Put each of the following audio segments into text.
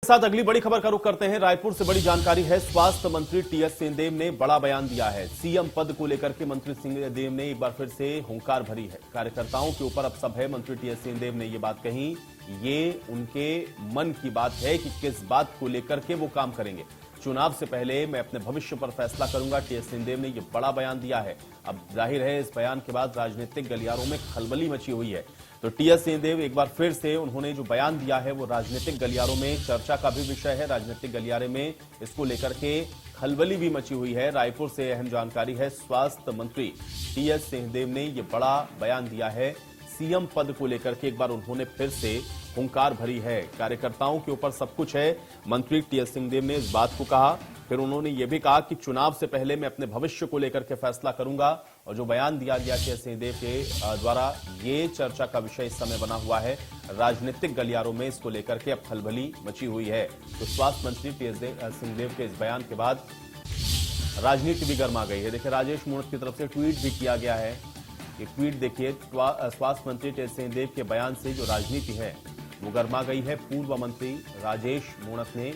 साथ अगली बड़ी खबर का रुख करते हैं। रायपुर से बड़ी जानकारी है। स्वास्थ्य मंत्री टीएस सिंहदेव ने बड़ा बयान दिया है। सीएम पद को लेकर के मंत्री सिंहदेव ने एक बार फिर से हुंकार भरी है। कार्यकर्ताओं के ऊपर अब सब है। मंत्री टीएस सिंहदेव ने ये बात कही। ये उनके मन की बात है कि किस बात को लेकर के वो काम करेंगे। चुनाव से पहले मैं अपने भविष्य पर फैसला करूंगा। टीएस सिंहदेव ने यह बड़ा बयान दिया है। अब जाहिर है इस बयान के बाद राजनीतिक गलियारों में खलबली मची हुई है। तो टीएस सिंहदेव एक बार फिर से उन्होंने जो बयान दिया है वो राजनीतिक गलियारों में चर्चा का भी विषय है। राजनीतिक गलियारे में इसको लेकर के खलबली भी मची हुई है। रायपुर से अहम जानकारी है। स्वास्थ्य मंत्री टीएस सिंहदेव ने यह बड़ा बयान दिया है। सीएम पद को लेकर के एक बार उन्होंने फिर से हुंकार भरी है। कार्यकर्ताओं के ऊपर सब कुछ है। मंत्री टीएस सिंहदेव ने इस बात को कहा। फिर उन्होंने यह भी कहा कि चुनाव से पहले मैं अपने भविष्य को लेकर के फैसला करूंगा। और जो बयान दिया गया टीएस सिंहदेव के द्वारा ये चर्चा का विषय इस समय बना हुआ है। राजनीतिक गलियारों में इसको लेकर के अब खलबली मची हुई है। तो स्वास्थ्य मंत्री टीएस सिंहदेव के इस बयान के बाद राजनीति भी गर्मा गई है। देखिए, राजेश मूणत की तरफ से ट्वीट भी किया गया है। ये ट्वीट देखिए, स्वास्थ्य मंत्री टीएस सिंहदेव के बयान से जो राजनीति है वो गर्मा गई है। पूर्व मंत्री राजेश मूणत ने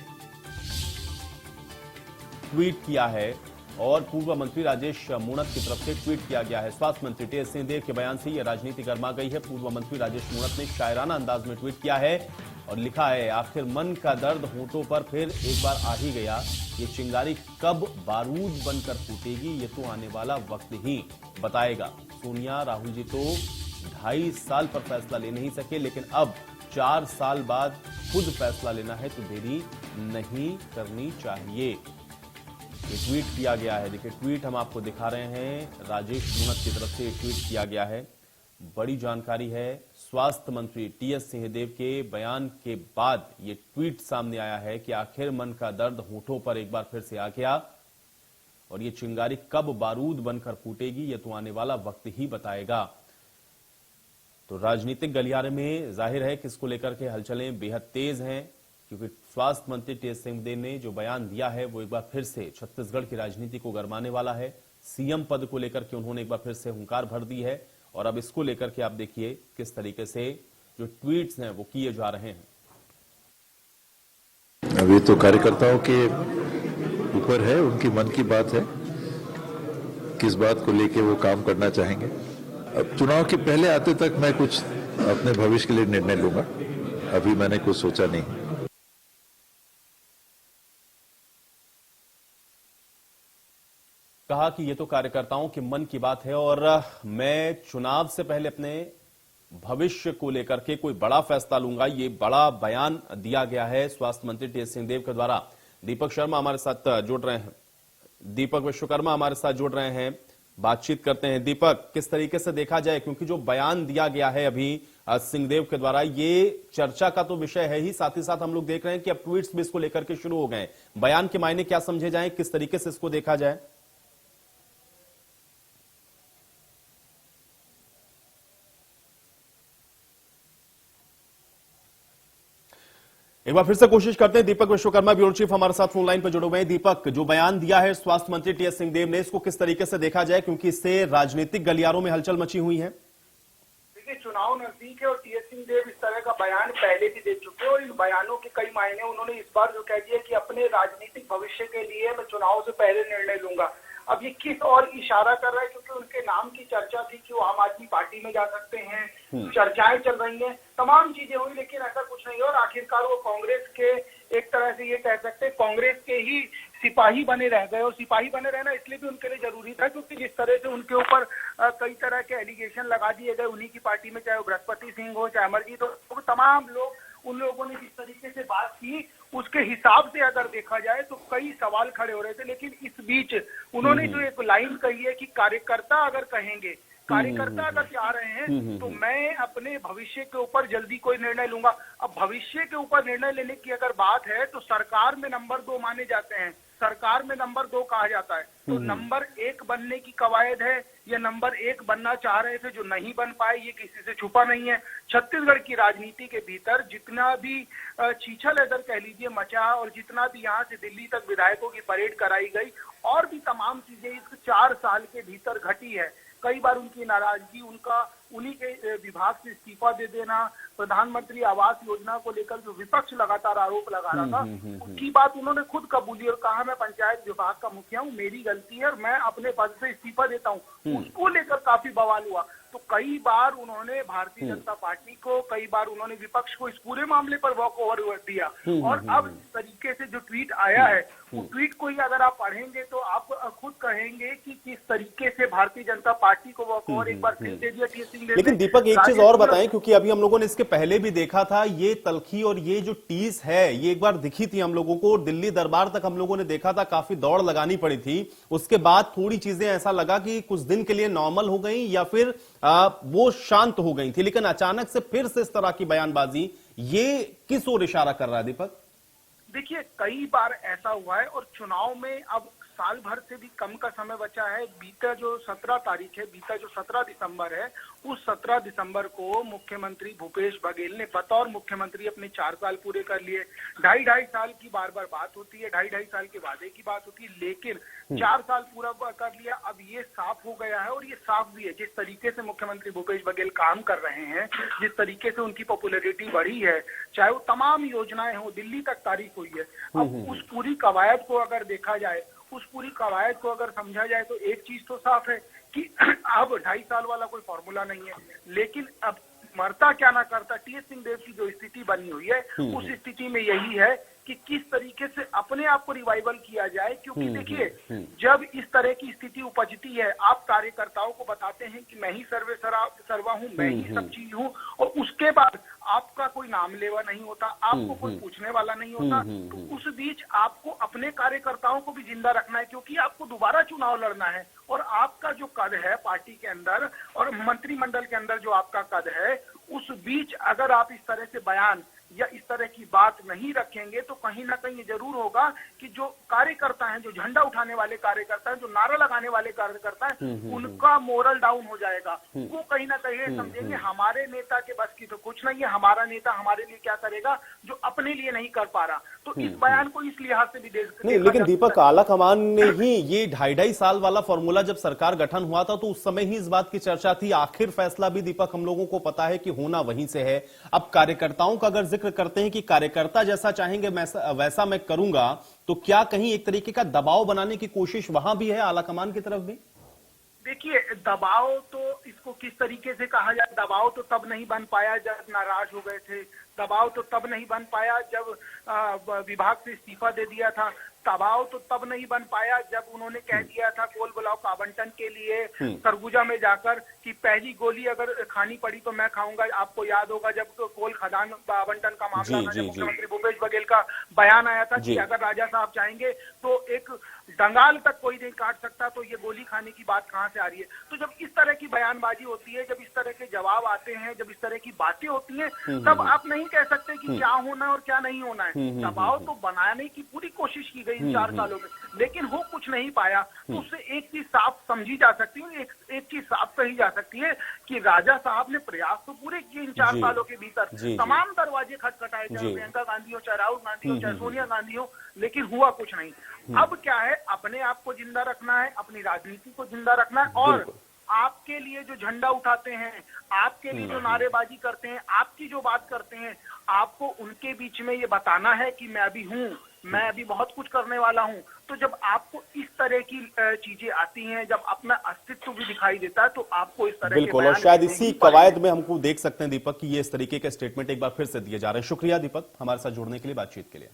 ट्वीट किया है और पूर्व मंत्री राजेश मूणत की तरफ से ट्वीट किया गया है। स्वास्थ्य मंत्री टीएस सिंहदेव के बयान से यह राजनीति गर्मा गई है। पूर्व मंत्री राजेश मूणत ने शायराना अंदाज में ट्वीट किया है और लिखा है, आखिर मन का दर्द होठों पर फिर एक बार आ ही गया। ये चिंगारी कब बारूद बनकर फूटेगी ये तो आने वाला वक्त ही बताएगा। सोनिया राहुल जी तो 2.5 साल पर फैसला ले नहीं सके, लेकिन अब 4 साल बाद खुद फैसला लेना है तो देरी नहीं करनी चाहिए। ये ट्वीट किया गया है। देखिए, ट्वीट हम आपको दिखा रहे हैं। राजेश मूणत की तरफ से ट्वीट किया गया है। बड़ी जानकारी है। स्वास्थ्य मंत्री टीएस सिंहदेव के बयान के बाद ये ट्वीट सामने आया है कि आखिर मन का दर्द होठों पर एक बार फिर से आ गया और ये चिंगारी कब बारूद बनकर फूटेगी ये तो आने वाला वक्त ही बताएगा। तो राजनीतिक गलियारे में जाहिर है कि इसको लेकर के हलचलें बेहद तेज हैं, क्योंकि स्वास्थ्य मंत्री टीएस सिंहदेव ने जो बयान दिया है वो एक बार फिर से छत्तीसगढ़ की राजनीति को गरमाने वाला है। सीएम पद को लेकर के उन्होंने एक बार फिर से हुंकार भर दी है और अब इसको लेकर के आप देखिए किस तरीके से जो ट्वीट्स हैं वो किए जा रहे हैं। अब ये तो कार्यकर्ताओं के ऊपर है, उनकी मन की बात है, किस बात को लेके वो काम करना चाहेंगे। अब चुनाव के पहले आते तक मैं कुछ अपने भविष्य के लिए निर्णय लूंगा। अभी मैंने कुछ सोचा नहीं। कहा कि ये तो कार्यकर्ताओं के मन की बात है और मैं चुनाव से पहले अपने भविष्य को लेकर के कोई बड़ा फैसला लूंगा। ये बड़ा बयान दिया गया है स्वास्थ्य मंत्री टीएस सिंहदेव के द्वारा। दीपक शर्मा हमारे साथ जुड़ रहे हैं। दीपक विश्वकर्मा हमारे साथ जुड़ रहे हैं, बातचीत करते हैं। दीपक, किस तरीके से देखा जाए, क्योंकि जो बयान दिया गया है अभी सिंहदेव के द्वारा ये चर्चा का तो विषय है ही, साथ ही साथ हम लोग देख रहे हैं कि अब ट्वीट्स भी इसको लेकर के शुरू हो गए। बयान के मायने क्या समझे जाए, किस तरीके से इसको देखा जाए? एक बार फिर से कोशिश करते हैं। दीपक विश्वकर्मा ब्यूरो चीफ हमारे साथ फोन लाइन पर जुड़े हुए हैं। दीपक, जो बयान दिया है स्वास्थ्य मंत्री टीएस सिंहदेव ने, इसको किस तरीके से देखा जाए, क्योंकि इससे राजनीतिक गलियारों में हलचल मची हुई है? देखिए, चुनाव नजदीक है और टीएस सिंहदेव इस तरह का बयान पहले भी दे चुके हैं और इन बयानों के कई मायने। उन्होंने इस बार जो कह दिया कि अपने राजनीतिक भविष्य के लिए मैं चुनाव से पहले निर्णय लूंगा। अब ये किस और इशारा कर रहा है, क्योंकि उनके नाम की चर्चा थी कि वो आम आदमी पार्टी में जा सकते हैं, चर्चाएं चल रही हैं, तमाम चीजें हुई, लेकिन ऐसा कुछ नहीं है। और आखिरकार वो कांग्रेस के, एक तरह से ये कह सकते हैं, कांग्रेस के ही सिपाही बने रह गए। और सिपाही बने रहना इसलिए भी उनके लिए जरूरी था क्योंकि जिस तरह से उनके ऊपर कई तरह के एलिगेशन लगा दिए गए उन्हीं की पार्टी में, चाहे वो बृहस्पति सिंह हो, चाहे अमरजीत हो, तो तमाम लोग, उन लोगों ने जिस तरीके से बात की उसके हिसाब से अगर देखा जाए तो कई सवाल खड़े हो रहे थे। लेकिन इस बीच उन्होंने जो एक लाइन कही है कि कार्यकर्ता अगर कहेंगे, कार्यकर्ता अगर चाह रहे हैं तो मैं अपने भविष्य के ऊपर जल्दी कोई निर्णय लूंगा। अब भविष्य के ऊपर निर्णय लेने की अगर बात है तो सरकार में नंबर 2 माने जाते हैं, सरकार में नंबर 2 कहा जाता है। तो नंबर 1 बनने की कवायद है या नंबर 1 बनना चाह रहे थे जो नहीं बन पाए, ये किसी से छुपा नहीं है। छत्तीसगढ़ की राजनीति के भीतर जितना भी छीछल इधर कह लीजिए मचा और जितना भी यहाँ से दिल्ली तक विधायकों की परेड कराई गई और भी तमाम चीजें इस 4 साल के भीतर घटी है। कई बार उनकी नाराजगी, उनका उन्हीं के विभाग से इस्तीफा दे देना, प्रधानमंत्री आवास योजना को लेकर जो विपक्ष लगातार आरोप लगा रहा था, उसकी बात उन्होंने खुद कबूली और कहा मैं पंचायत विभाग का मुखिया हूँ, मेरी गलती है और मैं अपने पद से इस्तीफा देता हूँ। उसको लेकर काफी बवाल हुआ। तो कई बार उन्होंने भारतीय जनता पार्टी को, कई बार उन्होंने विपक्ष को इस पूरे मामले पर वॉक ओवर दिया। और अब इस तरीके से जो ट्वीट आया है, उस ट्वीट को ही अगर आप पढ़ेंगे तो आप खुद कहेंगे कि किस तरीके से भारतीय जनता पार्टी को वॉक ओवर एक बार फिर दे दिया टीएस सिंहदेव ने। लेकिन दीपक एक चीज और बताएं, क्योंकि अभी हम लोगों ने इसके पहले भी देखा था, ये तलखी और ये जो टीस है ये एक बार दिखी थी हम लोगों को, दिल्ली दरबार तक हम लोगों ने देखा था, काफी दौड़ लगानी पड़ी थी। उसके बाद थोड़ी चीजें ऐसा लगा कि कुछ दिन के लिए नॉर्मल हो गई या फिर वो शांत हो गई थी, लेकिन अचानक से फिर से इस तरह की बयानबाजी, ये किस ओर इशारा कर रहा है दीपक? देखिए, कई बार ऐसा हुआ है और चुनाव में अब साल भर से भी कम का समय बचा है। बीता जो 17 तारीख है, बीता जो 17 दिसंबर है, उस 17 दिसंबर को मुख्यमंत्री भूपेश बघेल ने बतौर मुख्यमंत्री अपने 4 साल पूरे कर लिए। 2.5 साल की बार बार बात होती है, 2.5 साल के वादे की बात होती है, लेकिन 4 साल पूरा कर लिया। अब ये साफ हो गया है और ये साफ भी है, जिस तरीके से मुख्यमंत्री भूपेश बघेल काम कर रहे हैं, जिस तरीके से उनकी पॉपुलैरिटी बढ़ी है, चाहे वो तमाम योजनाएं हो, दिल्ली तक तारीफ हुई है। अब उस पूरी कवायद को अगर देखा जाए, उस पूरी कवायद को अगर समझा जाए तो एक चीज तो साफ है कि अब 2.5 साल वाला कोई फॉर्मूला नहीं है। लेकिन अब मरता क्या ना करता, टीएस सिंहदेव की जो स्थिति बनी हुई है, उस स्थिति में यही है कि किस तरीके से अपने आप को रिवाइवल किया जाए। क्योंकि देखिए, जब इस तरह की स्थिति उपजती है, आप कार्यकर्ताओं को बताते हैं कि मैं ही सर्वा हूं, मैं ही सब चीज हूं, और उसके बाद आपका कोई नाम लेवा नहीं होता, आपको कोई पूछने वाला नहीं होता। तो उस बीच आपको अपने कार्यकर्ताओं को भी जिंदा रखना है, क्योंकि आपको दोबारा चुनाव लड़ना है। और आपका जो कद है पार्टी के अंदर और मंत्रिमंडल के अंदर जो आपका कद है, उस बीच अगर आप इस तरह से बयान या इस तरह की बात नहीं रखेंगे तो कहीं ना कहीं ये जरूर होगा कि जो कार्यकर्ता हैं, जो झंडा उठाने वाले कार्यकर्ता हैं, जो नारा लगाने वाले कार्यकर्ता हैं, उनका मोरल डाउन हो जाएगा। वो कहीं ना कहीं समझेंगे हमारे नेता के बस की तो कुछ नहीं है, हमारा नेता हमारे लिए क्या करेगा जो अपने लिए नहीं कर पा रहा। तो इस बयान को इस लिहाज से भी नहीं, लेकिन दीपक, आला कमान ने ही ये 2.5 साल वाला फॉर्मूला, जब सरकार गठन हुआ था तो उस समय ही इस बात की चर्चा थी। आखिर फैसला भी दीपक हम लोगों को पता है कि होना वहीं से है। अब कार्यकर्ताओं का अगर जिक्र करते हैं कि कार्यकर्ता जैसा चाहेंगे वैसा मैं करूंगा, तो क्या कहीं एक तरीके का दबाव बनाने की कोशिश वहां भी है आला कमान की तरफ भी? देखिए, दबाव तो इसको किस तरीके से कहा जाए, दबाव तो तब नहीं बन पाया जब नाराज हो गए थे, दबाव तो तब नहीं बन पाया जब विभाग से इस्तीफा दे दिया था, दबाव तो तब नहीं बन पाया जब उन्होंने कह दिया था कोल ब्लॉक आवंटन के लिए सरगुजा में जाकर कि पहली गोली अगर खानी पड़ी तो मैं खाऊंगा। आपको याद होगा जब कोल खदान आवंटन का मामला था, जब मुख्यमंत्री भूपेश बघेल का बयान आया था कि अगर राजा साहब चाहेंगे तो एक डंगाल तक कोई नहीं काट सकता, तो ये गोली खाने की बात कहां से आ रही है। तो जब इस तरह की बयानबाजी होती है, जब इस तरह के जवाब आते हैं, जब इस तरह की बातें होती हैं, तब आप नहीं कह सकते कि क्या होना है और क्या नहीं होना है। दबाव तो बनाने की पूरी कोशिश की गई इन 4 सालों में, लेकिन हो कुछ नहीं पाया। तो उससे एक चीज साफ समझी जा सकती है, एक चीज साफ कही जा सकती है कि राजा साहब ने प्रयास तो पूरे किए इन 4 सालों के भीतर, तमाम दरवाजे खटखटाए, चाहे प्रियंका गांधी हो, चाहे राहुल गांधी हो, चाहे सोनिया गांधी हो, लेकिन हुआ कुछ नहीं। अब क्या है, अपने आप को जिंदा रखना है, अपनी राजनीति को जिंदा रखना है, और आपके लिए जो झंडा उठाते हैं, आपके लिए जो नारेबाजी करते हैं, आपकी जो बात करते हैं, आपको उनके बीच में ये बताना है कि मैं अभी हूं, मैं अभी बहुत कुछ करने वाला हूं। तो जब आपको इस तरह की चीजें आती हैं, जब अपना अस्तित्व भी दिखाई देता है, तो आपको इस तरह बिल्कुल, और शायद इसी कवायद में हमको देख सकते हैं दीपक कि ये इस तरीके के स्टेटमेंट एक बार फिर से दिए जा रहे हैं। शुक्रिया दीपक, हमारे साथ जुड़ने के लिए, बातचीत के लिए।